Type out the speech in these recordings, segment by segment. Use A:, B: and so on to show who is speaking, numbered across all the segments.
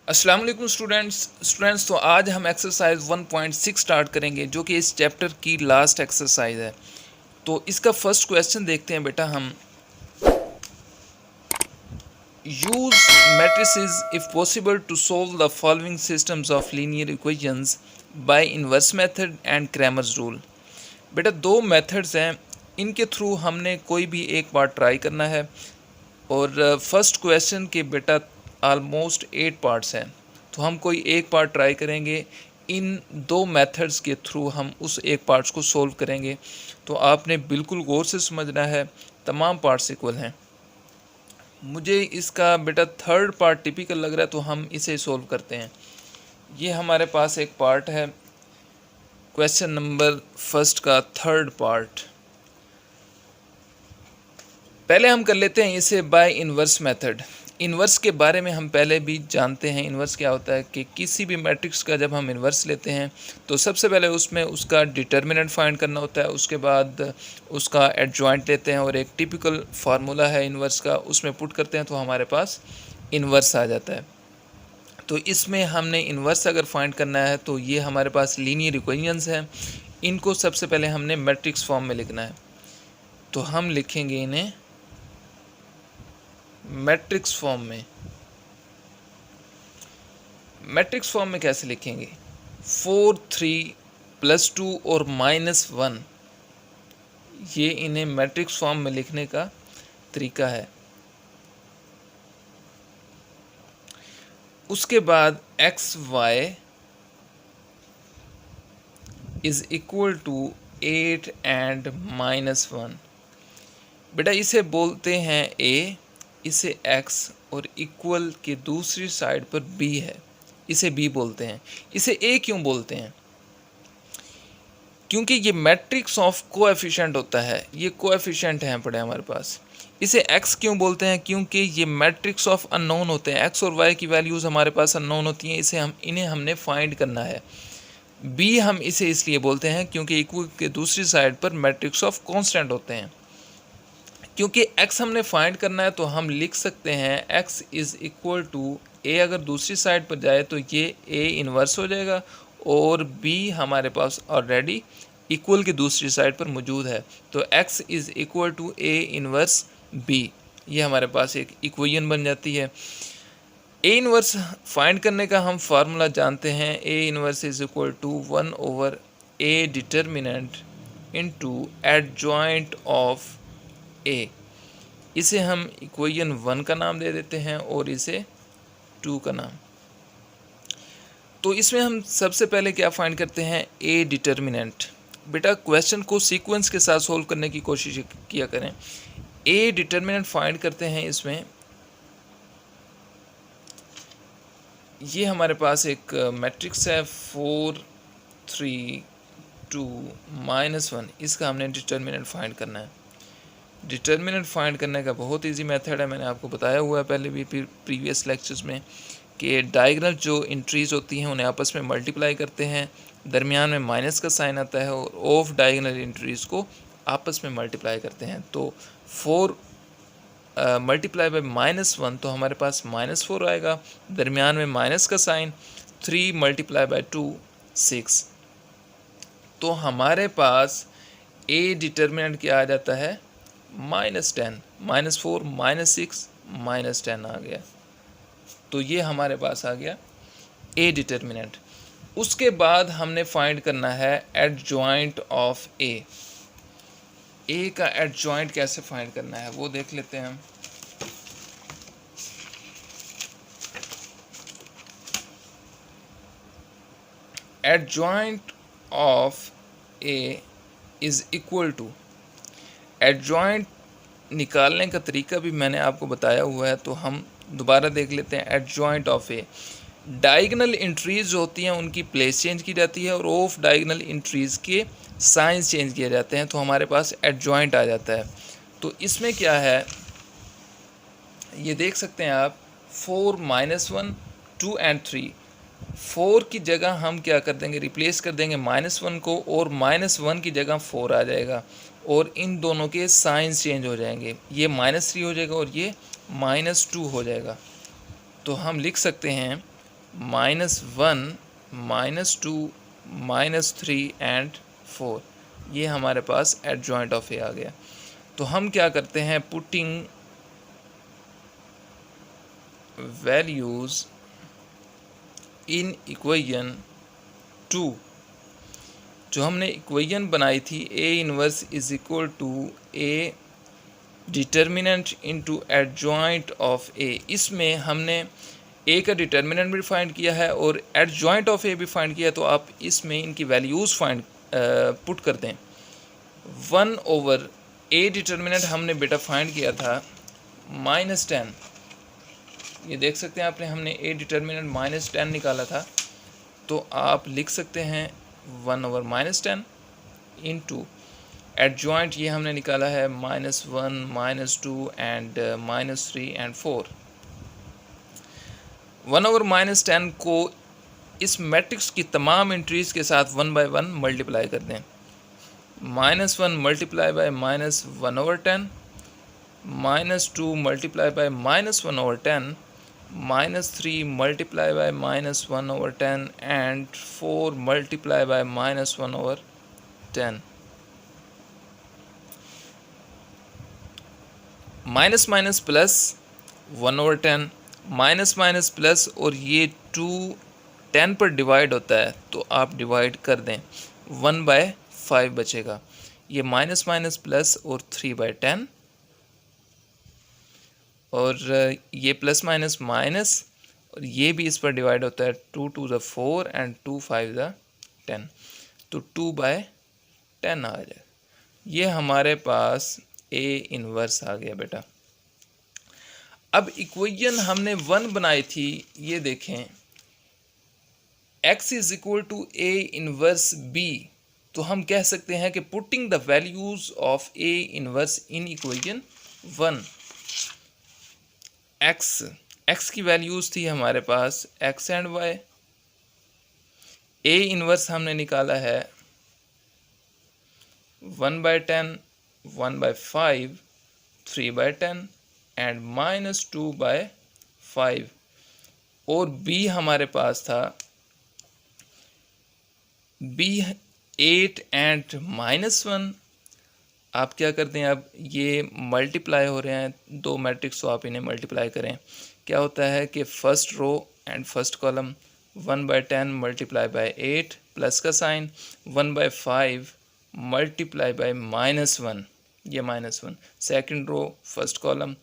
A: अस्सलाम वालेकुम स्टूडेंट्स। तो आज हम एक्सरसाइज 1.6 स्टार्ट करेंगे जो कि इस चैप्टर की लास्ट एक्सरसाइज है। तो इसका फर्स्ट क्वेश्चन देखते हैं बेटा हम। Use matrices if possible to solve the following systems of linear equations by inverse method and Cramer's rule. बेटा दो मेथड्स हैं, इनके थ्रू हमने कोई भी एक बार ट्राई करना है। और फर्स्ट क्वेश्चन के बेटा ऑलमोस्ट 8 पार्ट्स हैं, तो हम कोई एक पार्ट ट्राई करेंगे। इन दो मेथड्स के थ्रू हम उस एक पार्ट्स को सोल्व करेंगे। तो आपने बिल्कुल गौर से समझना है, तमाम पार्ट्स इक्वल हैं। मुझे इसका बेटा थर्ड पार्ट टिपिकल लग रहा है, तो हम इसे सोल्व करते हैं। ये हमारे पास एक पार्ट है, क्वेश्चन नंबर फर्स्ट का थर्ड पार्ट। पहले हम कर लेते हैं इसे बाय इन्वर्स मेथड। इन्वर्स के बारे में हम पहले भी जानते हैं। इन्वर्स क्या होता है कि किसी भी मैट्रिक्स का जब हम इन्वर्स लेते हैं तो सबसे पहले उसमें उसका डिटर्मिनेंट फाइंड करना होता है, उसके बाद उसका एडजॉइंट लेते हैं और एक टिपिकल फार्मूला है इन्वर्स का, उसमें पुट करते हैं तो हमारे पास इन्वर्स आ जाता है। तो इसमें हमने इन्वर्स अगर फाइंड करना है तो ये हमारे पास लीनियर इक्वेशंस हैं, इनको सबसे पहले हमने मैट्रिक्स फॉर्म में लिखना है। तो हम लिखेंगे इन्हें मैट्रिक्स फॉर्म में। मैट्रिक्स फॉर्म में कैसे लिखेंगे? 4 3 +2 और -1, ये इन्हें मैट्रिक्स फॉर्म में लिखने का तरीका है। उसके बाद x y is equal to 8 and -1। बेटा इसे बोलते हैं a, इसे x और इक्वल के दूसरी साइड पर b है, इसे b बोलते हैं। इसे a क्यों बोलते हैं? क्योंकि ये मैट्रिक्स ऑफ कोएफिशिएंट होता है, ये कोएफिशिएंट हैं पड़े हमारे पास। इसे x क्यों बोलते हैं? क्योंकि ये मैट्रिक्स ऑफ अननोन होते हैं, x और y की वैल्यूज़ हमारे पास अननोन होती हैं, इन्हें हमने फाइंड करना है। b हम इसे इसलिए बोलते हैं क्योंकि इक्वल के दूसरी साइड पर मैट्रिक्स ऑफ कांस्टेंट होते हैं। क्योंकि x हमने फाइंड करना है तो हम लिख सकते हैं x is equal to a, अगर दूसरी साइड पर जाए तो ये a इन्वर्स हो जाएगा और b हमारे पास ऑलरेडी इक्वल की दूसरी साइड पर मौजूद है। तो x is equal to a inverse b, ये हमारे पास एक इक्वेशन बन जाती है। a इन्वर्स फाइंड करने का हम फार्मूला जानते हैं, a inverse is equal to 1/a determinant into adjoint of a। इसे हम इक्वेशन 1 का नाम दे देते हैं और इसे 2 का नाम। तो इसमें हम सबसे पहले क्या फाइंड करते हैं? a determinant. बेटा क्वेश्चन को सीक्वेंस के साथ सोल्व करने की कोशिश किया करें। a डिटर्मिनेंट फाइंड करते हैं। इसमें ये हमारे पास एक मैट्रिक्स है 4 3 2 -1, इसका हमने डिटर्मिनेंट फाइंड करना है। डिटर्मिनेंट फाइंड करने का बहुत इजी मेथड है, मैंने आपको बताया हुआ है पहले भी प्रीवियस लेक्चर्स में कि डायगोनल जो एंट्रीज होती हैं उन्हें आपस में मल्टीप्लाई करते हैं, दरमियान में माइनस का साइन आता है और ऑफ डायगोनल एंट्रीज को आपस में मल्टीप्लाई करते हैं। तो 4 मल्टीप्लाई बाय -1 तो हमारे पास -4 आएगा, दरमियान में माइनस का साइन, 3 मल्टीप्लाई बाय 2 6। तो हमारे पास a डिटर्मिनेंट क्या आ जाता है? -10, -4 -6 -10 आ गया। तो ये हमारे पास आ गया a डिटर्मिनेंट। उसके बाद हमने फाइंड करना है एडजॉइंट ऑफ a। a का एडजॉइंट कैसे फाइंड करना है वो देख लेते हैं हम। Adjoint of a is equal to, adjoint निकालने का तरीका भी मैंने आपको बताया हुआ है, तो हम दोबारा देख लेते हैं। Adjoint of A, diagonal entries जो होती हैं उनकी प्लेस चेंज की जाती है और ऑफ डायगोनल एंट्रीज के साइंस चेंज किए जाते हैं, तो हमारे पास एडजॉइंट आ जाता है। तो इसमें क्या है ये देख सकते हैं आप, 4 -1 2 एंड 3। 4 की जगह हम क्या कर देंगे? रिप्लेस कर देंगे -1 को और -1 की जगह 4 आ जाएगा और इन दोनों के साइंस चेंज हो जाएंगे, ये -3 हो जाएगा और ये -2 हो जाएगा। तो हम लिख सकते हैं -1, -2, -3 एंड 4, ये हमारे पास एडजॉइंट ऑफ ए आ गया। तो हम क्या करते हैं, पुटिंग वैल्यूज़ इन इक्वेशन 2, जो हमने इक्वेशन बनाई थी A inverse is equal to A determinant into adjoint of A, इसमें हमने ए का डिटर्मिनेंट भी फाइंड किया है और एडजॉइंट ऑफ ए भी फाइंड किया। तो आप इसमें इनकी वैल्यूज़ फाइंड पुट कर दें। 1/, ए डिटर्मिनेंट हमने बेटा फाइंड किया था -10, ये देख सकते हैं आपने, हमने ए डिटर्मिनेंट -10 निकाला था। तो आप लिख सकते हैं 1/-10 इनटू एडजॉइंट, ये हमने निकाला है -1, -2 एंड -3 एंड 4। 1/-10 को इस मैट्रिक्स की तमाम एंट्रीज़ के साथ 1/1 मल्टीप्लाई कर दें। -1 multiply by -1/10, -2 multiply by -1/10, -3 multiply by -1/10 and 4 multiply by -1/10। Minus minus plus 1/10, minus minus plus, और ये 2 10 पर डिवाइड होता है तो आप डिवाइड कर दें, 1/5 बचेगा। ये माइनस माइनस प्लस और 3/10, और ये प्लस माइनस माइनस, और ये भी इस पर डिवाइड होता है, 2 2 ज़ा 4 एंड 2 5 ज़ा 10, तो 2/10 आ जाएगा। ये हमारे पास ए इनवर्स आ गया बेटा। अब इक्वेशन हमने 1 बनाई थी, ये देखें, x is equal to A inverse B, तो हम कह सकते हैं कि putting the values of A inverse in equation 1, x की वैल्यूज थी हमारे पास x and y, A inverse हमने निकाला है 1/10, 1/5, 3/10 एंड -2/5, और b हमारे पास था b 8 एंड -1। आप क्या करते हैं, अब ये मल्टीप्लाई हो रहे हैं दो मैट्रिक्स, तो आप इन्हें मल्टीप्लाई करें। क्या होता है कि first row and first column, 1/10 multiply by 8 plus का साइन, 1/5 मल्टीप्लाई बाय -1, ये -1, second row first column,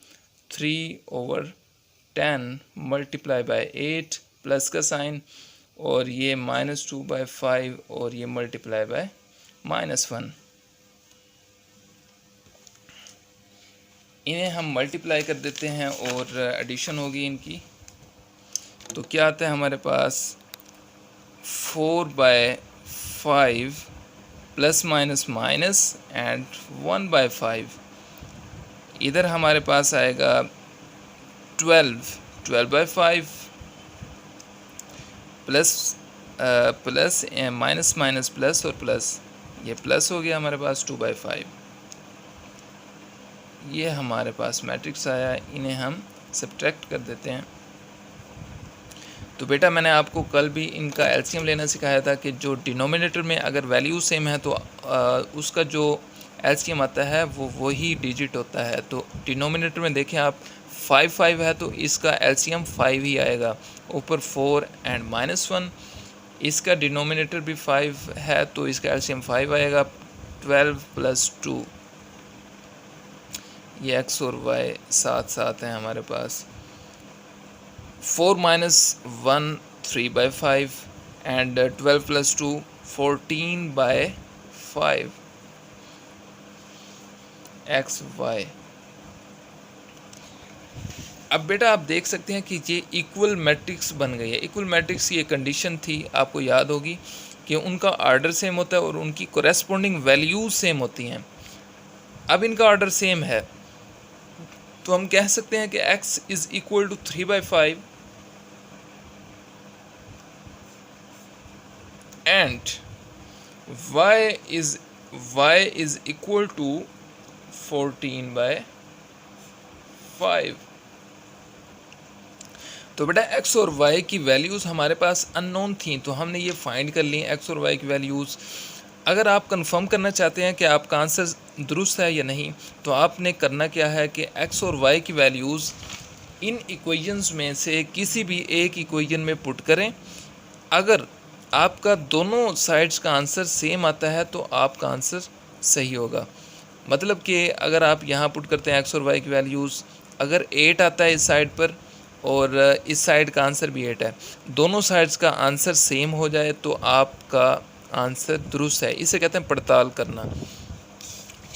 A: 3/10 multiply by 8 plus का साइन, और ये -2/5, और ये मल्टीप्लाई बाय -1। इन्हें हम मल्टीप्लाई कर देते हैं और एडिशन होगी इनकी। तो क्या आता है हमारे पास, 4/5 प्लस माइनस माइनस एंड 1/5। इधर हमारे पास आएगा 12/5 प्लस माइनस माइनस प्लस और प्लस, ये प्लस हो गया हमारे पास 2/5। ये हमारे पास मैट्रिक्स आया, इन्हें हम सब्ट्रैक्ट कर देते हैं। तो बेटा मैंने आपको कल भी इनका एलसीएम लेना सिखाया था कि जो डिनोमिनेटर में अगर वैल्यू सेम है तो उसका जो एलसीएम आता है वो वही डिजिट होता है। तो डिनोमिनेटर में देखें आप 5 है तो इसका एलसीएम 5 ही आएगा, ऊपर 4 एंड -1। इसका डिनोमिनेटर भी 5 है तो इसका एलसीएम 5 आएगा, 12 + 2, ये x और y साथ साथ हैं हमारे पास, 4 - 1 3/5 एंड 12 + 2 14/5 x y। अब बेटा आप देख सकते हैं कि ये इक्वल मैट्रिक्स बन गई है। इक्वल मैट्रिक्स की ये कंडीशन थी, आपको याद होगी कि उनका ऑर्डर सेम होता है और उनकी कोरेस्पोंडिंग वैल्यूज सेम होती हैं। अब इनका ऑर्डर सेम है तो हम कह सकते हैं कि x is equal to 3/5 and y is equal to 14/5। तो बेटा एक्स और वाई की वैल्यूज़ हमारे पास अननोन थी, तो हमने ये फाइंड कर ली एक्स और वाई की वैल्यूज़। अगर आप कंफर्म करना चाहते हैं कि आपका आंसर दुरुस्त है या नहीं, तो आपने करना क्या है कि एक्स और वाई की वैल्यूज़ इन इक्वेशंस में से किसी भी एक इक्वेशन में पुट करें। अगर आपका दोनों साइड्स का आंसर सेम आता है तो आपका आंसर सही होगा। मतलब कि अगर आप यहाँ पुट करते हैं एक्स और वाई की वैल्यूज़, अगर 8 आता है इस साइड पर और इस साइड का आंसर भी 8 है, दोनों साइड्स का आंसर सेम हो जाए तो आपका आंसर दुरुस्त है। इसे कहते हैं पड़ताल करना।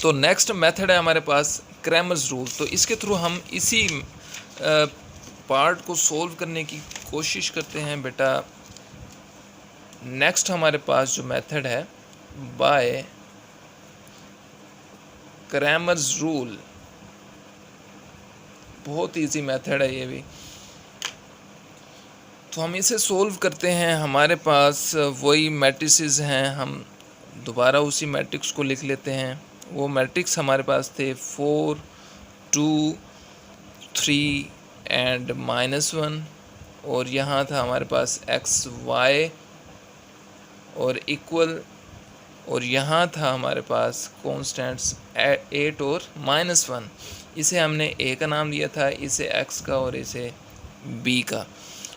A: तो नेक्स्ट मेथड है हमारे पास क्रैमर्स रूल। तो इसके थ्रू हम इसी पार्ट को सोल्व करने की कोशिश करते हैं बेटा। नेक्स्ट हमारे पास जो मेथड है बाय क्रैमर्स रूल, बहुत इजी मेथड है ये भी। तो हम इसे सोल्व करते हैं। हमारे पास वही मैट्रिसेस हैं, हम दोबारा उसी मैट्रिक्स को लिख लेते हैं। वो मैट्रिक्स हमारे पास थे 4 2 3 एंड -1, और यहाँ था हमारे पास एक्स वाई और इक्वल, और यहाँ था हमारे पास कॉन्स्टेंट्स 8 और -1। इसे हमने ए का नाम दिया था, इसे एक्स का और इसे बी का।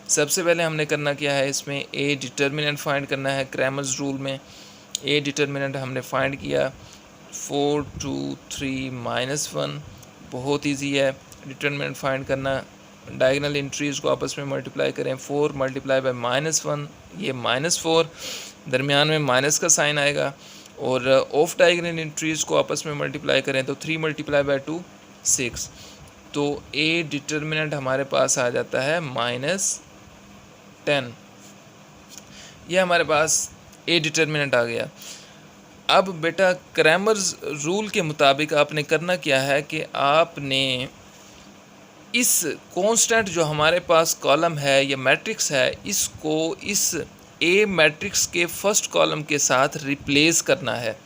A: सबसे पहले हमने करना क्या है, इसमें ए डिटर्मिनेंट फाइंड करना है। क्रैमर्स रूल में ए डिटर्मिनेंट हमने फाइंड किया 4 2 3 -1। बहुत इजी है डिटर्मिनेंट फाइंड करना। डायगोनल एंट्रीज़ को आपस में मल्टीप्लाई करें, 4 मल्टीप्लाई बाय -1 ये -4, दरमियान में माइनस का साइन आएगा, और ऑफ डायगोनल एंट्रीज़ को आपस में मल्टीप्लाई करें तो 3 मल्टीप्लाई बाय 2 6। तो ए डिटर्मिनेंट हमारे पास आ जाता है -10। ये हमारे पास ए डिटर्मिनेंट आ गया। अब बेटा क्रैमर्स रूल के मुताबिक आपने करना क्या है कि आपने इस कांस्टेंट जो हमारे पास कॉलम है या मैट्रिक्स है, इसको इस ए मैट्रिक्स के फर्स्ट कॉलम के साथ रिप्लेस करना है।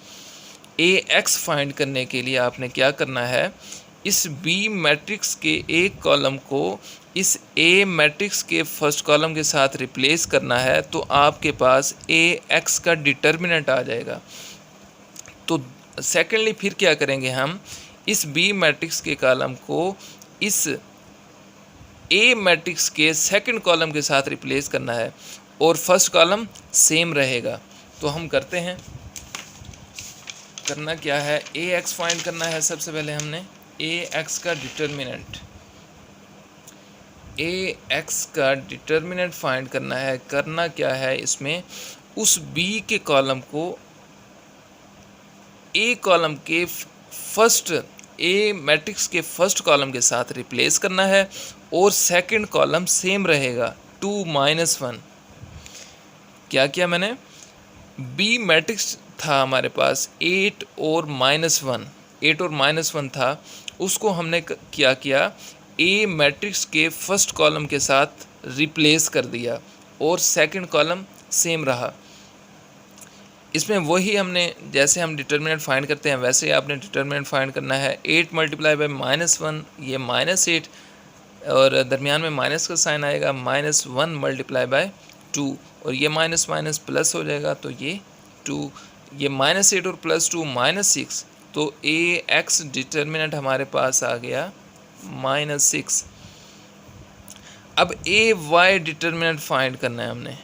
A: ए एक्स फाइंड करने के लिए आपने क्या करना है, इस बी मैट्रिक्स के एक कॉलम को इस ए मैट्रिक्स के फर्स्ट कॉलम के साथ रिप्लेस करना है, तो आपके पास ए एक्स का डिटर्मिनेंट आ जाएगा। तो सेकेंडली फिर क्या करेंगे, हम इस बी मैट्रिक्स के कॉलम को इस ए मैट्रिक्स के सेकंड कॉलम के साथ रिप्लेस करना है और फर्स्ट कॉलम सेम रहेगा। तो हम करते हैं, करना क्या है, ए एक्स फाइंड करना है। सबसे पहले हमने ए एक्स का डिटर्मिनेंट, ए एक्स का डिटर्मिनेंट फाइंड करना है। करना क्या है, इसमें उस बी के कॉलम को ए कॉलम के फर्स्ट ए मैट्रिक्स के फर्स्ट कॉलम के साथ रिप्लेस करना है और सेकंड कॉलम सेम रहेगा 2 -1। क्या किया मैंने, बी मैट्रिक्स था हमारे पास 8 और -1, 8 और -1 था, उसको हमने क्या किया, ए मैट्रिक्स के फर्स्ट कॉलम के साथ रिप्लेस कर दिया और सेकंड कॉलम सेम रहा। इसमें वही हमने, जैसे हम डिटर्मिनेंट फाइंड करते हैं वैसे ही आपने डिटर्मिनेंट फाइंड करना है। 8 मल्टीप्लाई बाय -1 ये -8, और दरमियान में माइनस का साइन आएगा, -1 मल्टीप्लाई बाय 2, और ये माइनस माइनस प्लस हो जाएगा तो ये 2, ये -8 और +2 -6, तो ए एक्स डिटर्मिनेंट हमारे पास आ गया -6। अब ए वाई डिटर्मिनेंट फाइंड करना है हमने।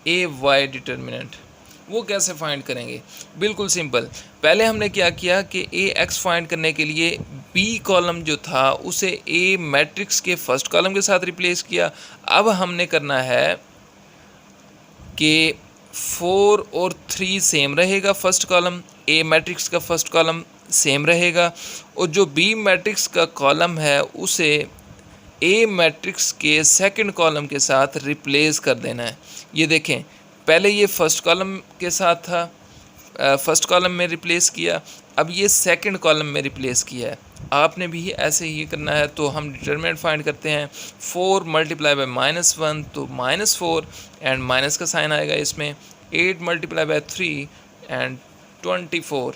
A: ए वाई डिटर्मिनेंट वो कैसे फाइंड करेंगे, बिल्कुल सिंपल। पहले हमने क्या किया कि ए एक्स फाइंड करने के लिए बी कॉलम जो था उसे ए मैट्रिक्स के फर्स्ट कॉलम के साथ रिप्लेस किया। अब हमने करना है कि 4 और 3 सेम रहेगा, फर्स्ट कॉलम ए मैट्रिक्स का फर्स्ट कॉलम सेम रहेगा, और जो बी मैट्रिक्स का कॉलम है उसे ए मैट्रिक्स के सेकंड कॉलम के साथ रिप्लेस कर देना है। ये देखें, पहले ये फर्स्ट कॉलम के साथ था, फर्स्ट कॉलम में रिप्लेस किया, अब ये सेकंड कॉलम में रिप्लेस किया है। आपने भी ऐसे ही करना है। तो हम डिटर्मिनेंट फाइंड करते हैं, 4 मल्टीप्लाई बाय -1 तो -4 एंड माइनस का साइन आएगा इसमें, 8 multiply by 3 and 24,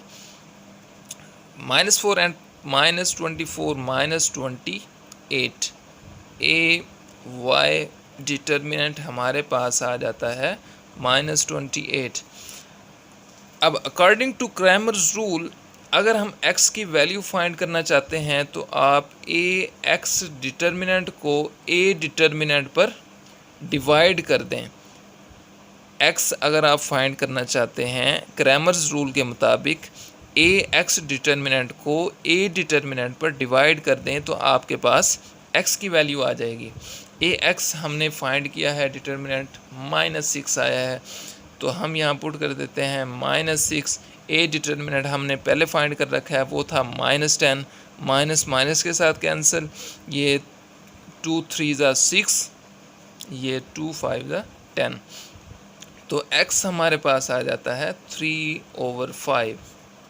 A: -4 and -24 -28, A y determinant हमारे पास आ जाता है -28। अब अकॉर्डिंग टू क्रैमर्स रूल अगर हम x की वैल्यू फाइंड करना चाहते हैं तो आप x डिटर्मिनेंट को a डिटर्मिनेंट पर डिवाइड कर दें। x अगर आप फाइंड करना चाहते हैं क्रैमर्स रूल के मुताबिक x डिटर्मिनेंट को a डिटर्मिनेंट पर डिवाइड कर दें तो आपके पास x की वैल्यू आ जाएगी। x हमने फाइंड किया है डिटर्मिनेंट -6 आया है, तो हम यहाँ पुट कर देते हैं -6। a डिटर्मिनेंट हमने पहले फाइंड कर रखा है वो था -10, माइनस माइनस के साथ कैंसिल, ये 2 3 6, ये 2 5 10, तो x हमारे पास आ जाता है 3/5।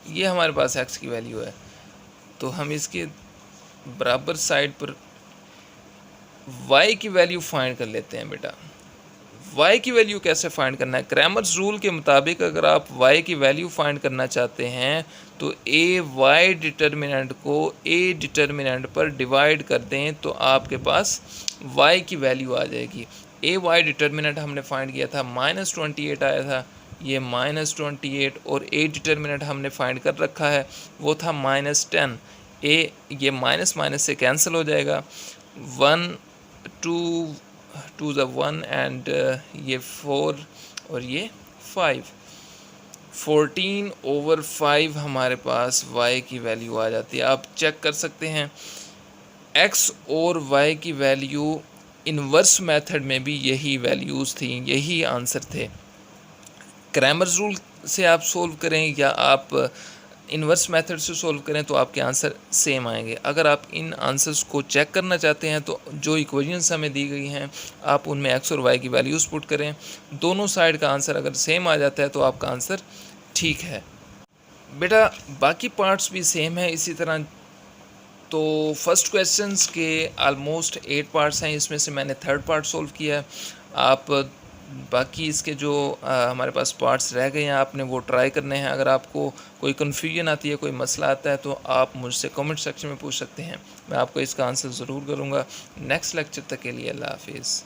A: ये हमारे पास x की वैल्यू है। तो हम इसके बराबर साइड पर y की वैल्यू फाइंड कर लेते हैं। बेटा y की वैल्यू कैसे फाइंड करना है? क्रैमर्स रूल के मुताबिक अगर आप y की वैल्यू फाइंड करना चाहते हैं तो y डिटर्मिनेंट को a डिटर्मिनेंट पर डिवाइड कर दें तो आपके पास y की वैल्यू आ जाएगी। y डिटर्मिनेंट हमने फाइंड किया था -28 आया था, ये -28, और a डिटर्मिनेंट हमने फाइंड कर रखा है वो था -10। ये माइनस माइनस से कैंसिल हो जाएगा, 1 2 ज़ा 1 एंड ये 4 और ये 5, 14/5 हमारे पास y की वैल्यू आ जाती है। आप चेक कर सकते हैं x और y की वैल्यू इन्वर्स मेथड में भी यही वैल्यूज़ थी, यही आंसर थे। क्रैमर्स रूल से आप सोल्व करें या आप इन्वर्स मेथड से सोल्व करें तो आपके आंसर सेम आएंगे। अगर आप इन आंसर्स को चेक करना चाहते हैं तो जो इक्वेशंस हमें दी गई हैं आप उनमें x और y की वैल्यूज़ पुट करें, दोनों साइड का आंसर अगर सेम आ जाता है तो आपका आंसर ठीक है। बेटा बाकी पार्ट्स भी सेम है इसी तरह। तो फर्स्ट क्वेश्चंस के आलमोस्ट 8 पार्ट्स हैं, इसमें से मैंने थर्ड पार्ट सोल्व किया है। आप बाकी इसके जो हमारे पास पार्ट्स रह गए हैं आपने वो ट्राई करने हैं। अगर आपको कोई कन्फ्यूजन आती है, कोई मसला आता है तो आप मुझसे कमेंट सेक्शन में पूछ सकते हैं, मैं आपको इसका आंसर ज़रूर करूँगा। नेक्स्ट लेक्चर तक के लिए अल्लाह हाफिज़।